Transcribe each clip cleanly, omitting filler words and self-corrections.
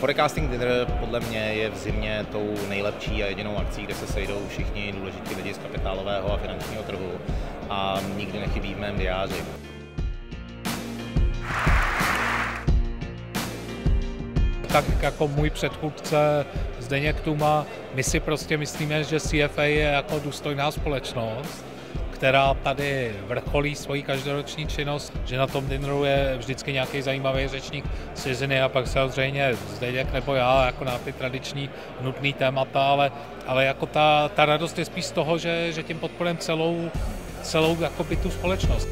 Forecasting Dinner podle mě je v zimě tou nejlepší a jedinou akcí, kde se sejdou všichni důležití lidi z kapitálového a finančního trhu a nikdy nechybí v mém diáři. Tak jako můj předchůdce Zdeněk Tuma, my si prostě myslíme, že CFA je jako důstojná společnost, která tady vrcholí svoji každoroční činnost, že na tom dinneru je vždycky nějaký zajímavý řečník z ciziny a pak samozřejmě Zdeněk nebo já jako na ty tradiční nutné témata, ale jako ta radost je spíš z toho, že tím podporujeme celou jakoby tu společnost.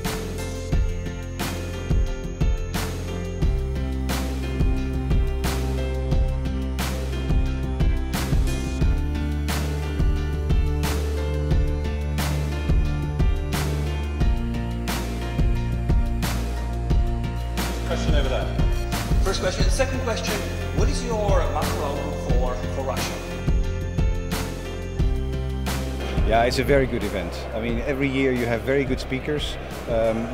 Question over there. First question. Second question, what is your macro outlook for Russia? Yeah, it's a very good event. I mean, every year you have very good speakers.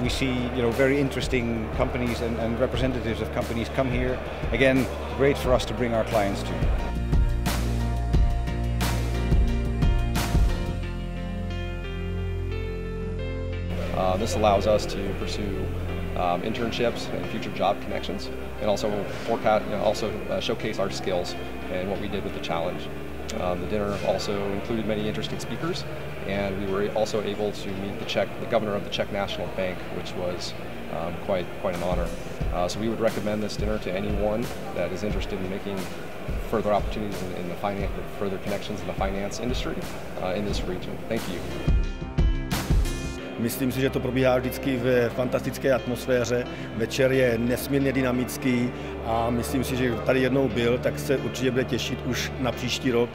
We see, very interesting companies and representatives of companies come here. Again, great for us to bring our clients to. This allows us to pursue internships and future job connections, and also showcase our skills and what we did with the challenge. The dinner also included many interesting speakers, and we were also able to meet the governor of the Czech National Bank, which was quite an honor. So we would recommend this dinner to anyone that is interested in making further opportunities in the further connections in the finance industry in this region. Thank you. Myslím si, že to probíhá vždycky v fantastické atmosféře. Večer je nesmírně dynamický a myslím si, že tady jednou byl, tak se určitě bude těšit už na příští rok.